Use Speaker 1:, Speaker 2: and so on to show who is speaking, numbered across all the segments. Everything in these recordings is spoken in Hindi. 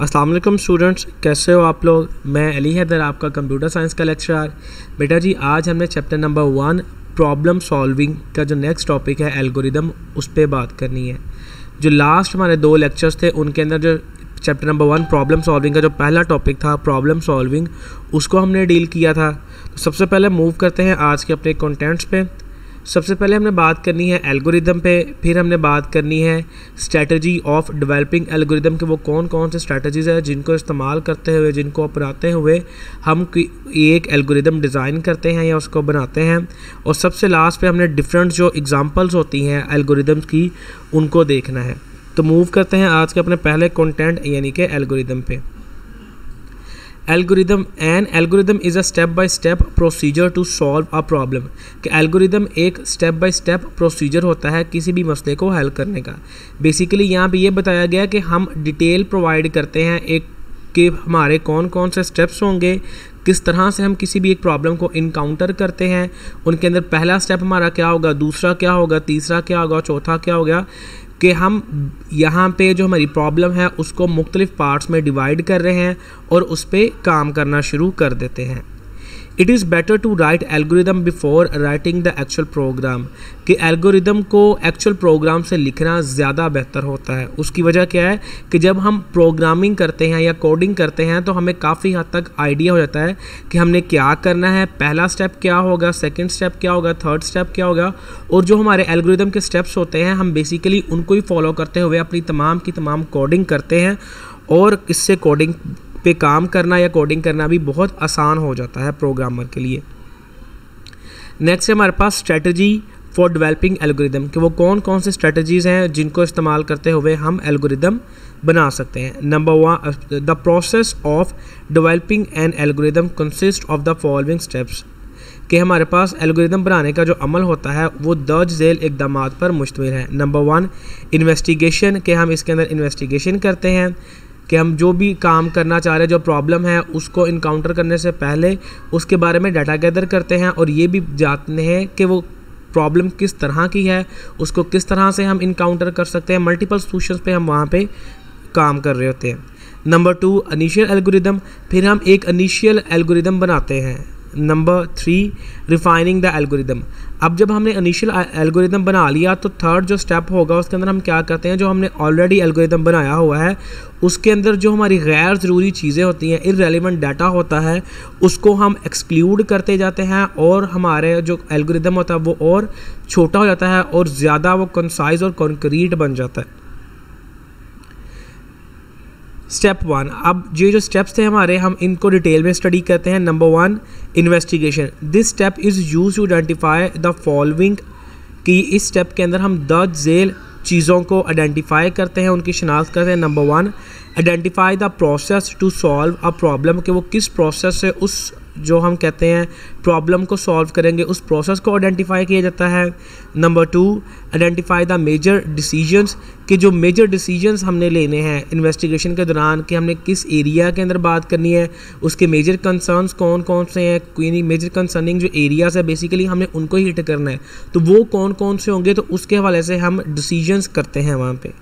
Speaker 1: अस्सलाम वालेकुम स्टूडेंट्स, कैसे हो आप लोग। मैं अली हैदर, आपका कंप्यूटर साइंस का लेक्चरर। बेटा जी, आज हमने चैप्टर नंबर 1 प्रॉब्लम सॉल्विंग का जो नेक्स्ट टॉपिक है एल्गोरिदम, उस पर बात करनी है। जो लास्ट हमारे 2 लेक्चर्स थे उनके अंदर जो चैप्टर नंबर 1 प्रॉब्लम सॉल्विंग का जो पहला टॉपिक था प्रॉब्लम सॉल्विंग, उसको हमने डील किया था। तो सबसे पहले मूव करते हैं आज के अपने कंटेंट्स पे। सबसे पहले हमने बात करनी है एल्गोरिदम पे, फिर हमने बात करनी है स्ट्रेटजी ऑफ डेवलपिंग एल्गोरिदम के वो कौन कौन से स्ट्रेटजीज़ है जिनको इस्तेमाल करते हुए, जिनको अपनाते हुए हम एक एल्गोरिदम डिज़ाइन करते हैं या उसको बनाते हैं। और सबसे लास्ट पे हमने डिफरेंट जो एग्जांपल्स होती हैं एल्गोरिदम्स की, उनको देखना है। तो मूव करते हैं आज के अपने पहले कंटेंट यानी कि एल्गोरिदम पे। Algorithm is a step by step procedure to solve a problem. कि एल्गोरिदम एक स्टेप बाय स्टेप प्रोसीजर होता है किसी भी मसले को हल करने का। बेसिकली यहाँ पे ये बताया गया कि हम डिटेल प्रोवाइड करते हैं एक कि हमारे कौन कौन से स्टेप्स होंगे, किस तरह से हम किसी भी एक प्रॉब्लम को इनकाउंटर करते हैं। उनके अंदर पहला स्टेप हमारा क्या होगा, दूसरा क्या होगा, तीसरा क्या होगा, चौथा क्या होगा, कि हम यहाँ पे जो हमारी प्रॉब्लम है उसको मुख्तलिफ पार्ट्स में डिवाइड कर रहे हैं और उस पर काम करना शुरू कर देते हैं। It is better to write algorithm before writing the actual program. कि एल्गोरिदम को एक्चुअल प्रोग्राम से लिखना ज़्यादा बेहतर होता है। उसकी वजह क्या है कि जब हम प्रोग्रामिंग करते हैं या कोडिंग करते हैं तो हमें काफ़ी हद तक आइडिया हो जाता है कि हमने क्या करना है, पहला स्टेप क्या होगा, सेकंड स्टेप क्या होगा, थर्ड स्टेप क्या होगा। और जो हमारे एल्गोरिदम के स्टेप्स होते हैं हम बेसिकली उनको ही फॉलो करते हुए अपनी तमाम की तमाम कोडिंग करते हैं और इससे कोडिंग पे काम करना या कोडिंग करना भी बहुत आसान हो जाता है प्रोग्रामर के लिए। नेक्स्ट है हमारे पास स्ट्रेटजी फॉर डेवलपिंग एल्गोरिदम, कि वो कौन कौन से स्ट्रेटजीज़ हैं जिनको इस्तेमाल करते हुए हम एल्गोरिदम बना सकते हैं। Number 1, the process of developing N algorithm consist of the following steps. कि हमारे पास एल्गोरिदम बनाने का जो अमल होता है वो दर्ज झेल इक़दामात पर मुश्तमिल है। नंबर 1, इन्वेस्टिगेशन, कि हम इसके अंदर इन्वेस्टिगेशन करते हैं कि हम जो भी काम करना चाह रहे हैं, जो प्रॉब्लम है उसको इनकाउंटर करने से पहले उसके बारे में डाटा गैदर करते हैं और ये भी जानते हैं कि वो प्रॉब्लम किस तरह की है, उसको किस तरह से हम इनकाउंटर कर सकते हैं। मल्टीपल सॉल्यूशंस पे हम वहाँ पे काम कर रहे होते हैं। नंबर 2, इनिशियल एल्गोरिदम, फिर हम एक इनिशियल एल्गोरिदम बनाते हैं। Number 3, refining the algorithm. अब जब हमने इनिशियल एल्गोरिदम बना लिया तो थर्ड जो स्टेप होगा उसके अंदर हम क्या करते हैं, जो हमने ऑलरेडी एल्गोरिदम बनाया हुआ है उसके अंदर जो हमारी गैर ज़रूरी चीज़ें होती हैं, इररेलेवेंट डाटा होता है, उसको हम एक्सक्लूड करते जाते हैं और हमारे जो एल्गोरिदम होता है वो और छोटा हो जाता है और ज़्यादा वो कंसाइज और कॉन्क्रीट बन जाता है। स्टेप 1, अब ये जो स्टेप्स थे हमारे, हम इनको डिटेल में स्टडी करते हैं। Number 1, investigation. This step is use to identify the following, कि इस स्टेप के अंदर हम दर्ज झेल चीज़ों को आइडेंटिफाई करते हैं, उनकी शनाख्त करते हैं। Number 1, identify the process to solve a problem, कि वो किस प्रोसेस से उस जो हम कहते हैं प्रॉब्लम को सॉल्व करेंगे उस प्रोसेस को आइडेंटिफाई किया जाता है। Number 2, identify the major decisions, कि जो मेजर डिसीजंस हमने लेने हैं इन्वेस्टिगेशन के दौरान, कि हमने किस एरिया के अंदर बात करनी है, उसके मेजर कंसर्न्स कौन कौन से हैं, कोई नहीं मेजर कंसर्निंग जो एरियाज़ है बेसिकली हमने उनको ही हिट करना है, तो वो कौन कौन से होंगे, तो उसके हवाले से हम डिसीजंस करते हैं वहाँ पे।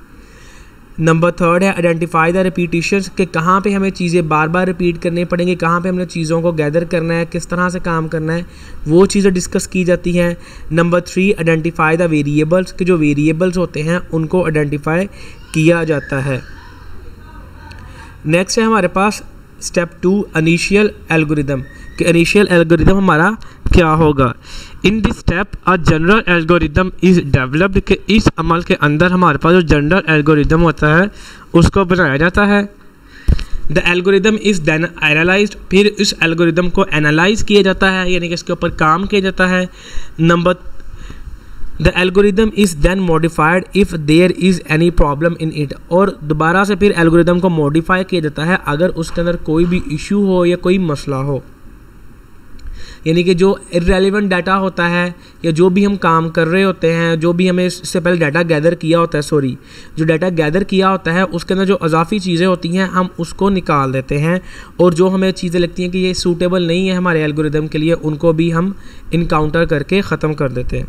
Speaker 1: नंबर 3 है आइडेंटिफाई द रिपीटिशंस, कि कहाँ पे हमें चीज़ें बार बार रिपीट करनी पड़ेंगी, कहाँ पे हमने चीज़ों को गैदर करना है, किस तरह से काम करना है, वो चीज़ें डिस्कस की जाती हैं। नंबर 3, आइडेंटिफाई द वेरिएबल्स, कि जो वेरिएबल्स होते हैं उनको आइडेंटिफाई किया जाता है। नेक्स्ट है हमारे पास स्टेप 2, इनिशियल एल्गोरिदम, कि इनिशियल एल्गोरिदम हमारा क्या होगा। इन this step a general algorithm is developed, कि इस अमल के अंदर हमारे पास जो जनरल एल्गोरिदम होता है उसको बनाया जाता है। The algorithm is then analysed, फिर इस एल्गोरिदम को एनालाइज किया जाता है यानी कि इसके ऊपर काम किया जाता है। Number the algorithm is then modified if there is any problem in it, और दोबारा से फिर एल्गोरिदम को मॉडिफाई किया जाता है अगर उसके अंदर कोई भी इशू हो या कोई मसला हो। यानी कि जो इररेलेवेंट डाटा होता है या जो भी हम काम कर रहे होते हैं, जो भी हमें इससे पहले डाटा गैदर किया होता है, जो डाटा गैदर किया होता है उसके अंदर जो अजाफी चीज़ें होती हैं हम उसको निकाल देते हैं और जो हमें चीज़ें लगती हैं कि ये सूटेबल नहीं है हमारे एल्गोरिदम के लिए उनको भी हम इनकाउंटर करके ख़त्म कर देते हैं।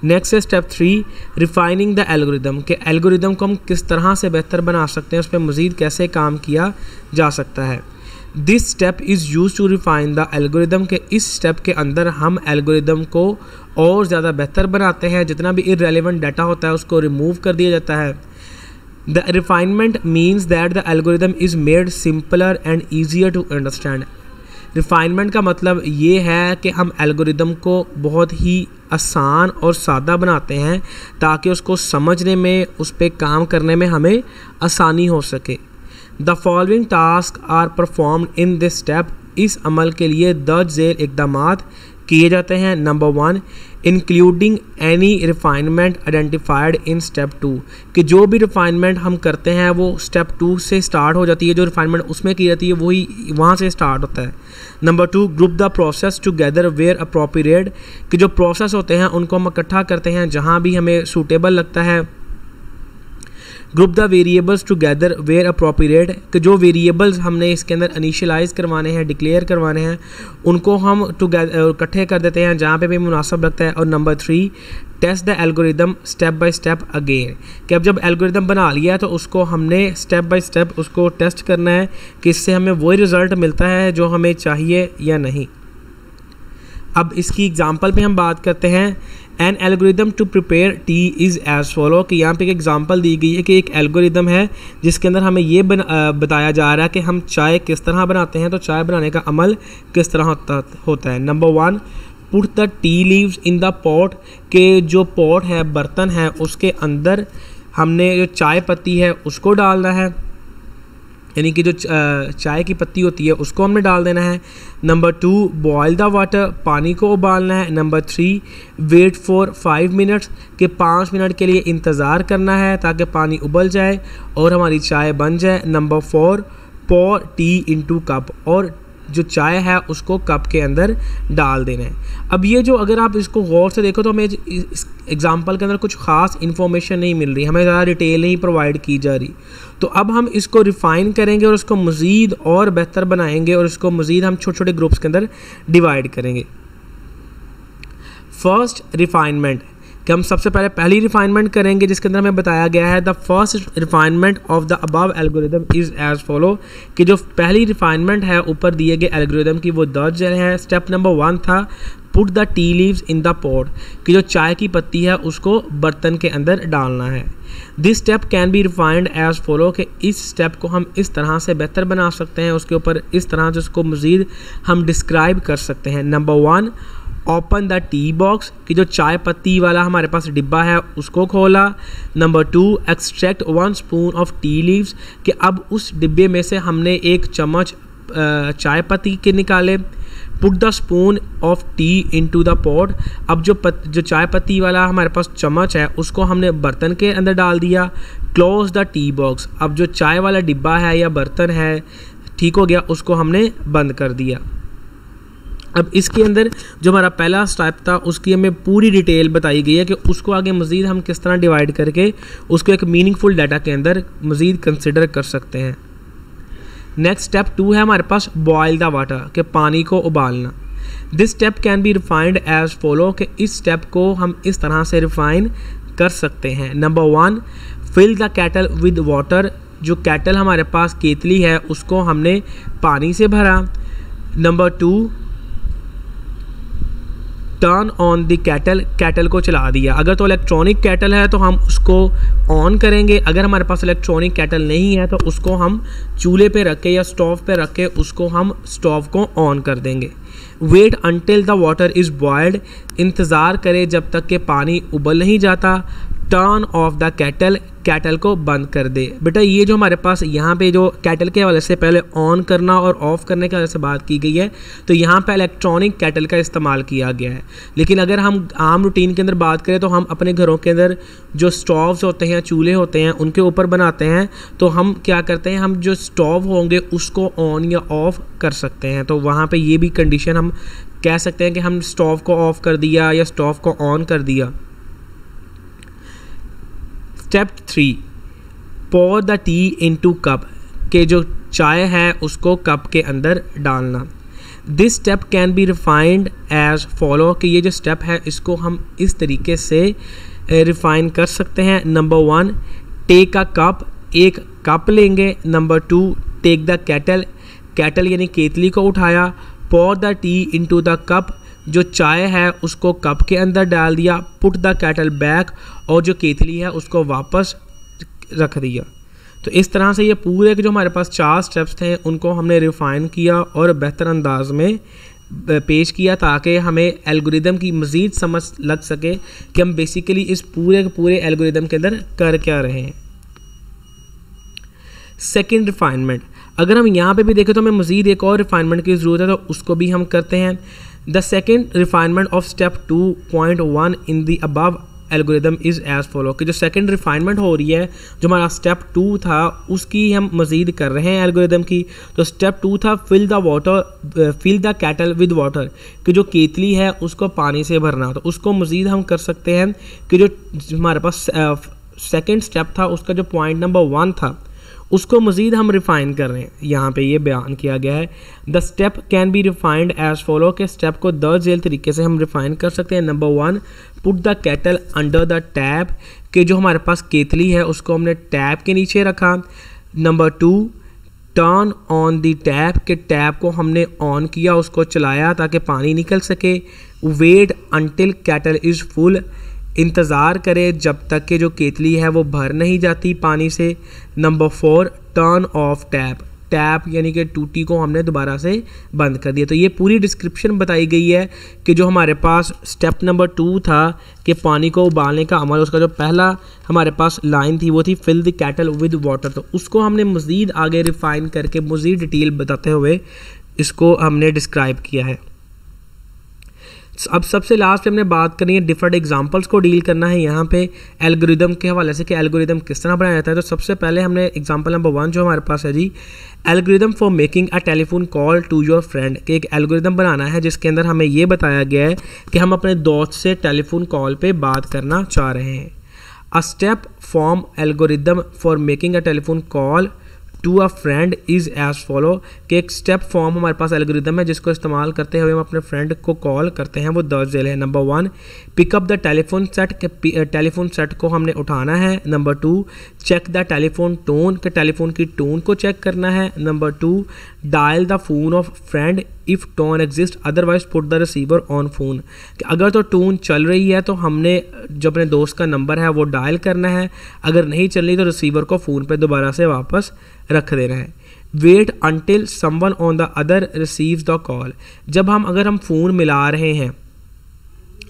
Speaker 1: नेक्स्ट है स्टेप 3 रिफाइनिंग द एल्गोरिदम, के एल्गोरिदम को हम किस तरह से बेहतर बना सकते हैं, उस पर मज़ीद कैसे काम किया जा सकता है। This step is use to refine the algorithm, के इस स्टेप के अंदर हम एल्गोरिदम को और ज़्यादा बेहतर बनाते हैं, जितना भी इररेलेवेंट डाटा होता है उसको रिमूव कर दिया जाता है। The refinement means that the algorithm is made simpler and easier to understand. Refinement का मतलब ये है कि हम एल्गोरिदम को बहुत ही आसान और सादा बनाते हैं ताकि उसको समझने में, उस पर काम करने में हमें आसानी हो सके। The following task are performed in this step, इस अमल के लिए दर्ज झेल इक़दामात किए जाते हैं। Number 1 including any refinement identified in step 2, कि जो भी रिफाइनमेंट हम करते हैं वो स्टेप 2 से स्टार्ट हो जाती है, जो रिफाइनमेंट उसमें की जाती है वही वहाँ से स्टार्ट होता है। Number 2 group the process together where appropriate, कि जो प्रोसेस होते हैं उनको हम इकट्ठा करते हैं जहाँ भी हमें सूटेबल लगता है। Group the variables together where appropriate, कि जो वेरिएबल्स हमने इसके अंदर इनिशियलाइज करवाने हैं, डिक्लेयर करवाने हैं, उनको हम टुगेदर इकट्ठे कर देते हैं जहाँ पे भी मुनासिब लगता है। और number 3 test the algorithm step by step again, कि अब जब एल्गोरिदम बना लिया है तो उसको हमने स्टेप बाय स्टेप उसको टेस्ट करना है कि इससे हमें वही रिज़ल्ट मिलता है जो हमें चाहिए या नहीं। अब इसकी एग्जांपल पे हम बात करते हैं। An algorithm to prepare tea is as follow, कि यहाँ पे एक एग्जांपल दी गई है कि एक एल्गोरिदम है जिसके अंदर हमें ये बताया जा रहा है कि हम चाय किस तरह बनाते हैं, तो चाय बनाने का अमल किस तरह होता है। Number 1 put the tea leaves in the pot, के जो पॉट है, बर्तन है, उसके अंदर हमने जो चाय पत्ती है उसको डालना है, यानी कि जो चाय की पत्ती होती है उसको हमने डाल देना है। नंबर 2 बॉयल द वाटर, पानी को उबालना है। नंबर 3 वेट फॉर 5 मिनट्स, के 5 मिनट के लिए इंतज़ार करना है ताकि पानी उबल जाए और हमारी चाय बन जाए। नंबर 4 पॉर टी इनटू कप, और जो चाय है उसको कप के अंदर डाल देना है। अब ये जो अगर आप इसको गौर से देखो तो हमें इस एग्जाम्पल के अंदर कुछ ख़ास इन्फॉर्मेशन नहीं मिल रही, हमें ज़्यादा डिटेल नहीं प्रोवाइड की जा रही। तो अब हम इसको रिफ़ाइन करेंगे और उसको मज़ीद और बेहतर बनाएंगे और इसको मज़ीद हम छोटे छोटे ग्रुप्स के अंदर डिवाइड करेंगे। फर्स्ट रिफ़ाइनमेंट, कि हम सबसे पहली रिफाइनमेंट करेंगे जिसके अंदर हमें बताया गया है the first refinement of the above algorithm is as follow, कि जो पहली रिफाइनमेंट है ऊपर दिए गए एल्गोरिदम की वो दर्ज है। स्टेप नंबर 1 था put the tea leaves in the pot, कि जो चाय की पत्ती है उसको बर्तन के अंदर डालना है। This step can be refined as follow, कि इस स्टेप को हम इस तरह से बेहतर बना सकते हैं, उसके ऊपर इस तरह से उसको मज़ीद हम डिस्क्राइब कर सकते हैं। Number 1 open the T box, कि जो चाय पत्ती वाला हमारे पास डिब्बा है उसको खोला। Number 2 extract 1 spoon of tea leaves, कि अब उस डिब्बे में से हमने 1 चम्मच चाय पत्ती के निकाले। Put the spoon of T into the pot, अब जो चाय पत्ती वाला हमारे पास चम्मच है उसको हमने बर्तन के अंदर डाल दिया। क्लोज द टी बॉक्स, अब जो चाय वाला डिब्बा है या बर्तन है, ठीक हो गया, उसको हमने बंद कर दिया। अब इसके अंदर जो हमारा पहला स्टेप था उसकी हमें पूरी डिटेल बताई गई है कि उसको आगे मज़ीद हम किस तरह डिवाइड करके उसको एक मीनिंगफुल डाटा के अंदर मज़ीद कंसिडर कर सकते हैं। नेक्स्ट स्टेप 2 है हमारे पास बॉयल द वाटर, के पानी को उबालना। This step can be refined as follow, कि इस स्टेप को हम इस तरह से रिफाइन कर सकते हैं। Number 1 fill the kettle with water, जो कैटल हमारे पास केतली है उसको हमने पानी से भरा। Number 2 turn on the kettle को चला दिया। अगर तो इलेक्ट्रॉनिक कैटल है तो हम उसको ऑन करेंगे, अगर हमारे पास इलेक्ट्रॉनिक कैटल नहीं है तो उसको हम चूल्हे पे रख के या स्टोव पे रख के उसको हम स्टोव को ऑन कर देंगे। Wait until the water is boiled, इंतज़ार करें जब तक कि पानी उबल नहीं जाता। टर्न ऑफ द कैटल को बंद कर दे। बेटा ये जो हमारे पास यहाँ पे जो कैटल के हवाले से पहले ऑन करना और ऑफ़ करने के हवाले से बात की गई है, तो यहाँ पे इलेक्ट्रॉनिक कैटल का इस्तेमाल किया गया है। लेकिन अगर हम आम रूटीन के अंदर बात करें तो हम अपने घरों के अंदर जो स्टोव्स होते हैं, चूल्हे होते हैं, उनके ऊपर बनाते हैं, तो हम क्या करते हैं, हम जो स्टोव होंगे उसको ऑन या ऑफ़ कर सकते हैं। तो वहाँ पर ये भी कंडीशन हम कह सकते हैं कि हम स्टोव को ऑफ़ कर दिया या स्टोव को ऑन कर दिया। Step 3 pour the tea into cup, के जो चाय है उसको कप के अंदर डालना। This step can be refined as follow, कि ये जो स्टेप है इसको हम इस तरीके से रिफाइन कर सकते हैं। नंबर 1, टेक अ कप, एक कप लेंगे। Number 2, take the kettle, kettle यानी केतली को उठाया। pour the tea into the cup, जो चाय है उसको कप के अंदर डाल दिया। पुट द केटल बैक, और जो केतली है उसको वापस रख दिया। तो इस तरह से ये पूरे के जो हमारे पास 4 स्टेप्स थे उनको हमने रिफाइन किया और बेहतर अंदाज में पेश किया, ताकि हमें एल्गोरिदम की मज़ीद समझ लग सके कि हम बेसिकली इस पूरे के पूरे एल्गोरिदम के अंदर कर क्या रहे हैं। सेकंड रिफाइनमेंट, अगर हम यहाँ पे भी देखें तो हमें मज़ीद एक और रिफाइनमेंट की ज़रूरत है, तो उसको भी हम करते हैं। The second refinement of step 2.1 in the above algorithm is as follow, कि जो सेकंड रिफाइनमेंट हो रही है, जो हमारा स्टेप 2 था उसकी हम मज़ीद कर रहे हैं एल्गोरिदम की। तो स्टेप 2 था fill the kettle with water, कि जो केतली है उसको पानी से भरना। तो उसको मज़ीद हम कर सकते हैं कि जो हमारे पास सेकंड स्टेप था उसका जो पॉइंट नंबर 1 था उसको मज़ीद हम रिफ़ाइन कर रहे हैं। यहाँ पे ये बयान किया गया है, the step can be refined as follow, के स्टेप को दर्ज झेल तरीके से हम रिफ़ाइन कर सकते हैं। Number 1, put the kettle under the tap, कि जो हमारे पास केतली है उसको हमने टैप के नीचे रखा। Number 2, turn on the tap, के टैप को हमने ऑन किया, उसको चलाया ताकि पानी निकल सके। Wait until kettle is full, इंतज़ार करें जब तक कि जो केतली है वो भर नहीं जाती पानी से। Number 4, turn off tap, tap यानी कि टूटी को हमने दोबारा से बंद कर दिया। तो ये पूरी डिस्क्रिप्शन बताई गई है कि जो हमारे पास स्टेप नंबर 2 था कि पानी को उबालने का अमल, उसका जो पहला हमारे पास लाइन थी वो थी fill the kettle with water. तो उसको हमने मज़ीद आगे रिफ़ाइन करके मज़ीद डिटेल बताते हुए इसको हमने डिस्क्राइब किया है। अब सबसे लास्ट पे हमने बात करनी है डिफरेंट एग्जांपल्स को डील करना है यहाँ पे एल्गोरिदम के हवाले से कि एल्गोरिदम किस तरह बनाया जाता है। तो सबसे पहले हमने एग्जांपल नंबर 1 जो हमारे पास है जी, algorithm for making a telephone call to your friend, कि एक एल्गोरिदम बनाना है जिसके अंदर हमें ये बताया गया है कि हम अपने दोस्त से टेलीफोन कॉल पे बात करना चाह रहे हैं। A step form algorithm for making a telephone call to a friend is as follow, कि एक स्टेप फॉर्म हमारे पास एल्गोरिदम है जिसको इस्तेमाल करते हुए हम अपने फ्रेंड को कॉल करते हैं, वो दर्ज झेल है। Number 1, pick up the telephone set, के टेलीफोन सेट को हमने उठाना है। Number 2, check the telephone tone, के टेलीफोन की टोन को चेक करना है। Number 2, dial the phone of friend if tone exist otherwise put the receiver on phone, कि अगर तो टोन चल रही है तो हमने जो अपने दोस्त का नंबर है वो डायल करना है, अगर नहीं चल रही तो रिसीवर को फ़ोन पे दोबारा से वापस रख देना है। Wait until someone on the other receives the call, जब अगर हम फ़ोन मिला रहे हैं,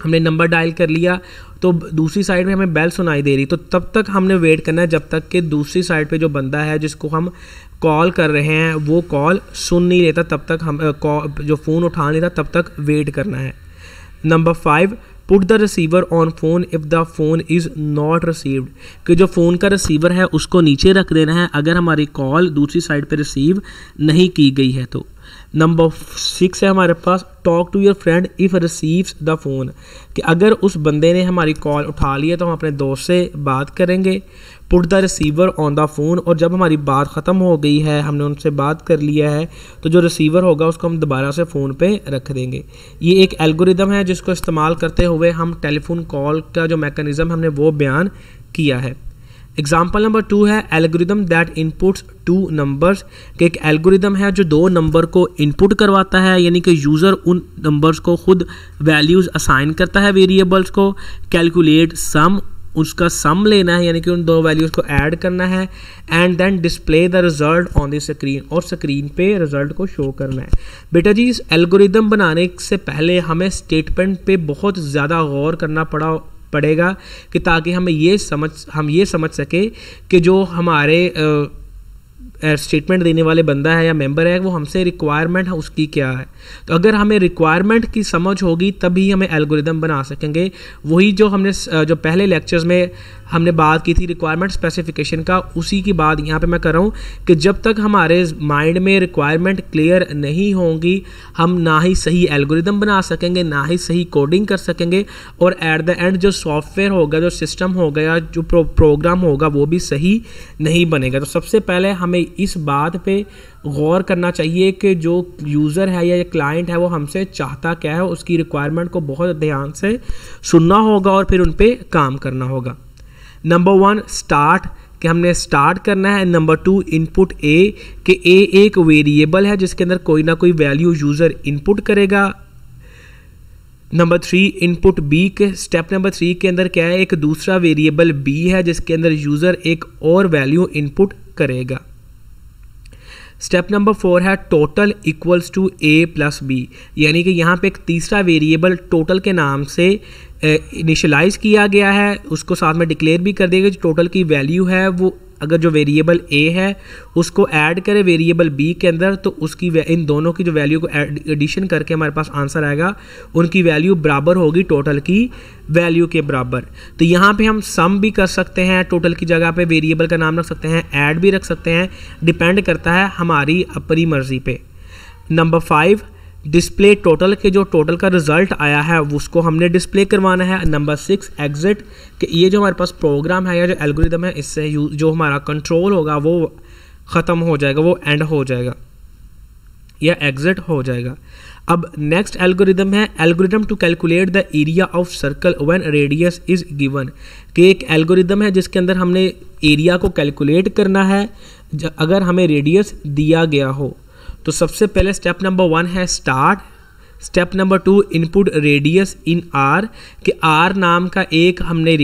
Speaker 1: हमने नंबर डायल कर लिया तो दूसरी साइड में हमें बेल सुनाई दे रही, तो तब तक हमने वेट करना है जब तक कि दूसरी साइड पे जो बंदा है जिसको हम कॉल कर रहे हैं वो कॉल सुन नहीं लेता, तब तक हम जो फ़ोन उठा नहीं लेता तब तक वेट करना है। Number 5, put the receiver on phone if the phone is not received, कि जो फ़ोन का रिसीवर है उसको नीचे रख देना है अगर हमारी कॉल दूसरी साइड पे रिसीव नहीं की गई है तो। नंबर 6 है हमारे पास, talk to your friend if receives the phone, कि अगर उस बंदे ने हमारी कॉल उठा ली है तो हम अपने दोस्त से बात करेंगे। Put the receiver on the phone, और जब हमारी बात ख़त्म हो गई है, हमने उनसे बात कर लिया है, तो जो रिसीवर होगा उसको हम दोबारा से फ़ोन पे रख देंगे। ये एक एल्गोरिदम है जिसको इस्तेमाल करते हुए हम टेलीफोन कॉल का जो मैकेनिज़्म हमने वो बयान किया है। एग्जाम्पल नंबर 2 है एल्गोरिदम दैट इनपुट्स 2 नंबर्स, कि एक एल्गोरिदम है जो 2 नंबर को इनपुट करवाता है, यानी कि यूज़र उन नंबर्स को खुद वैल्यूज़ असाइन करता है वेरिएबल्स को। कैलकुलेट सम, उसका सम लेना है यानी कि उन 2 वैल्यूज़ को ऐड करना है। And then display the result on the screen, और स्क्रीन पे रिजल्ट को शो करना है। बेटा जी, इस एल्गोरिदम बनाने से पहले हमें स्टेटमेंट पे बहुत ज़्यादा गौर करना पड़ेगा कि ताकि हम ये समझ सके कि जो हमारे स्टेटमेंट देने वाले बंदा है या मेंबर है वो हमसे रिक्वायरमेंट है उसकी क्या है। तो अगर हमें रिक्वायरमेंट की समझ होगी तभी हमें एल्गोरिदम बना सकेंगे। वही जो हमने जो पहले लेक्चर्स में हमने बात की थी रिक्वायरमेंट स्पेसिफिकेशन का, उसी की बात यहाँ पे मैं कर रहा हूँ कि जब तक हमारे माइंड में रिक्वायरमेंट क्लियर नहीं होंगी हम ना ही सही एल्गोरिदम बना सकेंगे, ना ही सही कोडिंग कर सकेंगे, और एट द एंड जो सॉफ्टवेयर होगा, जो सिस्टम होगा या जो प्रोग्राम होगा वो भी सही नहीं बनेगा। तो सबसे पहले हमें इस बात पे गौर करना चाहिए कि जो यूज़र है या क्लाइंट है वो हमसे चाहता क्या है, उसकी रिक्वायरमेंट को बहुत ध्यान से सुनना होगा और फिर उन पे काम करना होगा। नंबर 1 स्टार्ट, कि हमने स्टार्ट करना है। नंबर 2 इनपुट ए, कि ए एक वेरिएबल है जिसके अंदर कोई ना कोई वैल्यू यूज़र इनपुट करेगा। नंबर 3 इनपुट बी, के स्टेप नंबर 3 के अंदर क्या है, एक दूसरा वेरिएबल बी है जिसके अंदर यूज़र एक और वैल्यू इनपुट करेगा। स्टेप नंबर 4 है total equals to A plus B, यानी कि यहाँ पे एक तीसरा वेरिएबल टोटल के नाम से इनिशियलाइज किया गया है, उसको साथ में डिक्लेयर भी कर देगा। जो टोटल की वैल्यू है वो अगर जो वेरिएबल ए है उसको ऐड करे वेरिएबल बी के अंदर, तो उसकी इन दोनों की जो वैल्यू को एडिशन करके हमारे पास आंसर आएगा, उनकी वैल्यू बराबर होगी टोटल की वैल्यू के बराबर। तो यहाँ पे हम सम भी कर सकते हैं, टोटल की जगह पे वेरिएबल का नाम रख सकते हैं, ऐड भी रख सकते हैं, डिपेंड करता है हमारी अपनी मर्जी पे। नंबर 5 डिस्प्ले टोटल, के जो टोटल का रिजल्ट आया है उसको हमने डिस्प्ले करवाना है। नंबर 6 एग्जिट, कि ये जो हमारे पास प्रोग्राम है या जो एल्गोरिदम है इससे जो हमारा कंट्रोल होगा वो ख़त्म हो जाएगा, वो एंड हो जाएगा या एग्जिट हो जाएगा। अब नेक्स्ट एल्गोरिदम है algorithm to calculate the area of circle when radius is given, कि एक एल्गोरिदम है जिसके अंदर हमने एरिया को कैलकुलेट करना है अगर हमें रेडियस दिया गया हो। तो सबसे पहले स्टेप नंबर 1 है start. Step number 2 input radius in are, कि आर नाम का एक हमने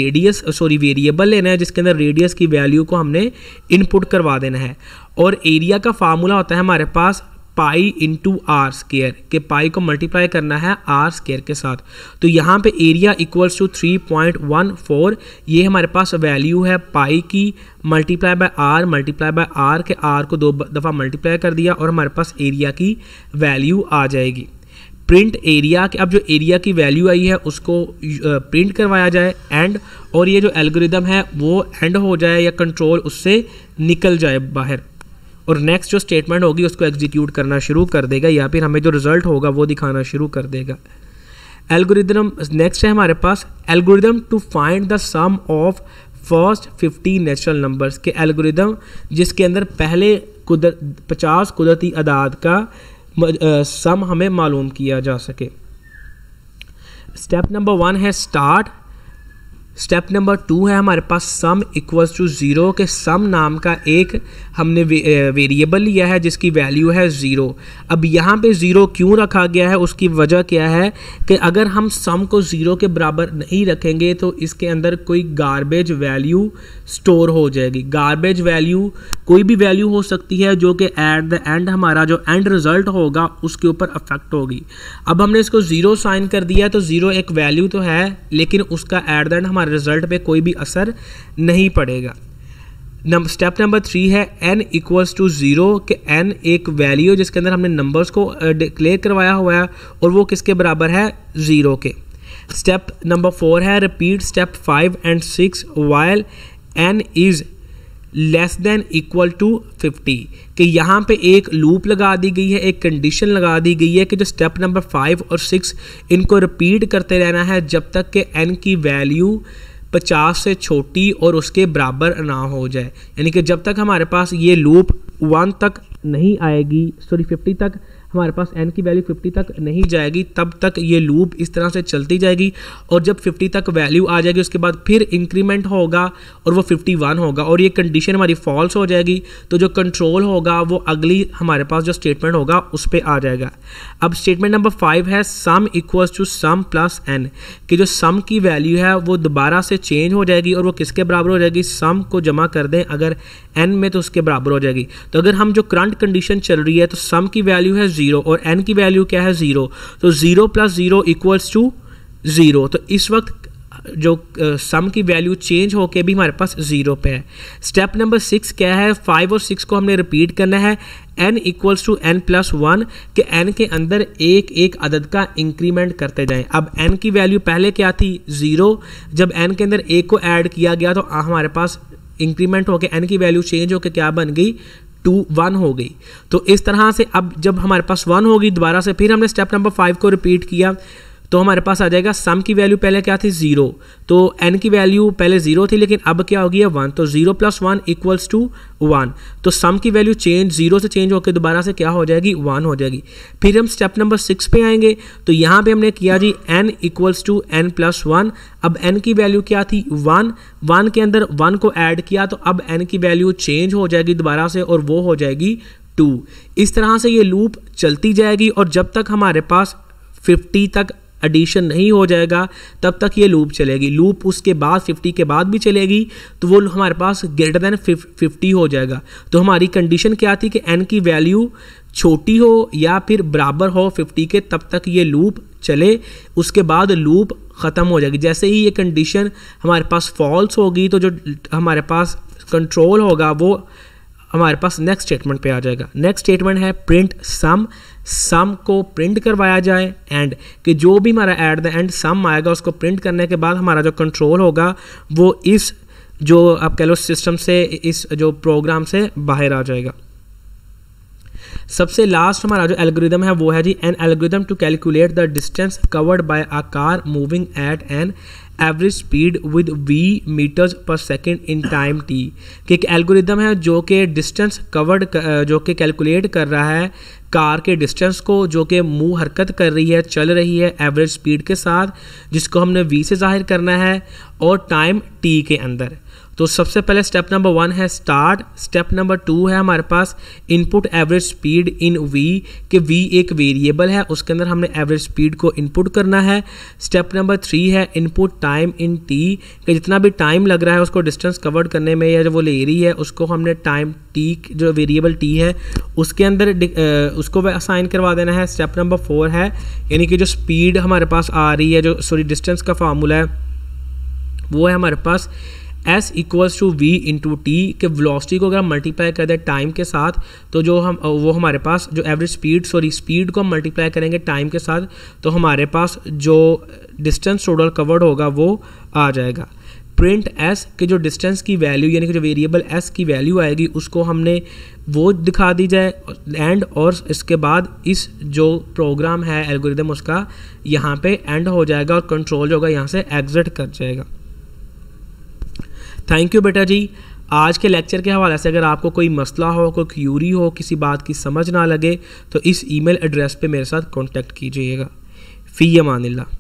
Speaker 1: वेरिएबल लेना है जिसके अंदर रेडियस की वैल्यू को हमने इनपुट करवा देना है। और एरिया का फार्मूला होता है हमारे पास पाई इंटू आर स्केयर, के पाई को मल्टीप्लाई करना है आर स्केयर के साथ। तो यहाँ पे एरिया इक्वल्स टू 3.14, ये हमारे पास वैल्यू है पाई की, मल्टीप्लाई बाय आर, के आर को 2 दफ़ा मल्टीप्लाई कर दिया और हमारे पास एरिया की वैल्यू आ जाएगी। प्रिंट एरिया, के अब जो एरिया की वैल्यू आई है उसको प्रिंट करवाया जाए एंड, और ये जो एल्गोरिदम है वो एंड हो जाए या कंट्रोल उससे निकल जाए बाहर, और नेक्स्ट जो स्टेटमेंट होगी उसको एग्जीक्यूट करना शुरू कर देगा या फिर हमें जो रिजल्ट होगा वो दिखाना शुरू कर देगा। एल्गोरिदम नेक्स्ट है हमारे पास algorithm to find the sum of first 50 natural numbers, के एल्गोरिदम जिसके अंदर पहले 50 कुदरती अदाद का सम हमें मालूम किया जा सके। स्टेप नंबर 1 है स्टार्ट। स्टेप नंबर 2 है हमारे पास सम इक्वल्स टू 0, के सम नाम का एक हमने वेरिएबल लिया है जिसकी वैल्यू है 0। अब यहाँ पे 0 क्यों रखा गया है, उसकी वजह क्या है कि अगर हम सम को 0 के बराबर नहीं रखेंगे तो इसके अंदर कोई गार्बेज वैल्यू स्टोर हो जाएगी। गार्बेज वैल्यू कोई भी वैल्यू हो सकती है जो कि एट द एंड हमारा जो एंड रिजल्ट होगा उसके ऊपर अफेक्ट होगी। अब हमने इसको 0 साइन कर दिया तो 0 एक वैल्यू तो है लेकिन उसका एट द एंड हमारे रिजल्ट पे कोई भी असर नहीं पड़ेगा। स्टेप नंबर 3 है n इक्वल्स टू 0, के n एक वैल्यू जिसके अंदर हमने नंबर्स को डिक्लेयर करवाया हुआ है और वो किसके बराबर है 0 के। स्टेप नंबर 4 है repeat step 5 and 6 while n is less than equal to 50, कि यहाँ पे एक लूप लगा दी गई है, एक कंडीशन लगा दी गई है कि जो स्टेप नंबर 5 और 6 इनको रिपीट करते रहना है जब तक कि n की वैल्यू 50 से छोटी और उसके बराबर ना हो जाए। यानी कि जब तक हमारे पास ये लूप 1 तक नहीं आएगी, 50 तक हमारे पास n की वैल्यू 50 तक नहीं जाएगी तब तक ये लूप इस तरह से चलती जाएगी, और जब 50 तक वैल्यू आ जाएगी उसके बाद फिर इंक्रीमेंट होगा और वो 51 होगा और ये कंडीशन हमारी फॉल्स हो जाएगी, तो जो कंट्रोल होगा वो अगली हमारे पास जो स्टेटमेंट होगा उस पर आ जाएगा। अब स्टेटमेंट नंबर 5 है sum equals to sum plus n, कि जो सम की वैल्यू है वो दोबारा से चेंज हो जाएगी और वो किसके बराबर हो जाएगी, सम को जमा कर दें अगर n में तो उसके बराबर हो जाएगी। तो अगर हम जो करंट कंडीशन चल रही है तो सम की वैल्यू है 0 और n की वैल्यू क्या है 0, तो 0 प्लस 0 इक्वल्स टू 0। तो इस वक्त जो सम की वैल्यू चेंज होके भी हमारे पास 0 पे है। स्टेप नंबर 6 क्या है, 5 और 6 को हमने रिपीट करना है n इक्वल्स टू n+1 के n के अंदर एक एक अदद का इंक्रीमेंट करते जाएं। अब n की वैल्यू पहले क्या थी 0, जब n के अंदर एक को ऐड किया गया तो हमारे पास इंक्रीमेंट होके n की वैल्यू चेंज होके क्या बन गई 1 हो गई। तो इस तरह से अब जब हमारे पास 1 होगी दोबारा से फिर हमने स्टेप नंबर 5 को रिपीट किया तो हमारे पास आ जाएगा सम की वैल्यू पहले क्या थी 0, तो n की वैल्यू पहले 0 थी लेकिन अब क्या हो गई है 1, तो 0 + 1 इक्वल्स टू 1, तो सम की वैल्यू चेंज 0 से चेंज होकर दोबारा से क्या हो जाएगी 1 हो जाएगी। फिर हम स्टेप नंबर 6 पे आएंगे तो यहाँ पे हमने किया जी n इक्वल्स टू n+1। अब n की वैल्यू क्या थी 1 के अंदर 1 को ऐड किया तो अब n की वैल्यू चेंज हो जाएगी दोबारा से और वो हो जाएगी 2। इस तरह से ये लूप चलती जाएगी और जब तक हमारे पास 50 तक एडिशन नहीं हो जाएगा तब तक ये लूप चलेगी। लूप उसके बाद 50 के बाद भी चलेगी तो वो हमारे पास ग्रेटर देन 50 हो जाएगा। तो हमारी कंडीशन क्या थी कि n की वैल्यू छोटी हो या फिर बराबर हो 50 के, तब तक ये लूप चले, उसके बाद लूप ख़त्म हो जाएगी। जैसे ही ये कंडीशन हमारे पास फॉल्स होगी तो जो हमारे पास कंट्रोल होगा वो हमारे पास नेक्स्ट स्टेटमेंट पे आ जाएगा। नेक्स्ट स्टेटमेंट है प्रिंट सम को प्रिंट करवाया जाए एंड कि जो भी हमारा एट द एंड सम आएगा उसको प्रिंट करने के बाद हमारा जो कंट्रोल होगा वो इस जो आप कह लो सिस्टम से, इस जो प्रोग्राम से बाहर आ जाएगा। सबसे लास्ट हमारा जो एल्गोरिदम है वो है जी an algorithm to calculate the distance covered by a car moving at an average speed with v metres per second in time t, कि एक एल्गोरिदम है जो कि डिस्टेंस कवर्ड जो कि कैलकुलेट कर रहा है कार के डिस्टेंस को जो कि मूव हरकत कर रही है, चल रही है एवरेज स्पीड के साथ, जिसको हमने v से जाहिर करना है और टाइम t के अंदर। तो सबसे पहले स्टेप नंबर 1 है स्टार्ट। स्टेप नंबर 2 है हमारे पास input average speed in v, कि v एक वेरिएबल है उसके अंदर हमने एवरेज स्पीड को इनपुट करना है। स्टेप नंबर 3 है इनपुट टाइम इन t, कि जितना भी टाइम लग रहा है उसको डिस्टेंस कवर करने में या जो वो ले रही है उसको हमने टाइम t जो वेरिएबल t है उसके अंदर उसको असाइन करवा देना है। स्टेप नंबर 4 है यानी कि जो स्पीड हमारे पास आ रही है, जो डिस्टेंस का फार्मूला है वो है हमारे पास s equals to v into T, के वेलोसिटी को अगर हम मल्टीप्लाई कर दें टाइम के साथ तो जो हम वो हमारे पास जो एवरेज स्पीड को हम मल्टीप्लाई करेंगे टाइम के साथ तो हमारे पास जो डिस्टेंस टोटल कवर्ड होगा वो आ जाएगा। प्रिंट s के जो डिस्टेंस की वैल्यू यानी कि जो वेरिएबल s की वैल्यू आएगी उसको हमने वो दिखा दी जाए एंड, और इसके बाद इस जो प्रोग्राम है एल्गोरिदम उसका यहाँ पे एंड हो जाएगा और कंट्रोल जो होगा यहाँ से एग्जिट कर जाएगा। थैंक यू बेटा जी। आज के लेक्चर के हवाले से अगर आपको कोई मसला हो, कोई क्यूरी हो, किसी बात की समझ ना लगे तो इस ईमेल एड्रेस पे मेरे साथ कांटेक्ट कीजिएगा। फ़ी अमानिल्लाह।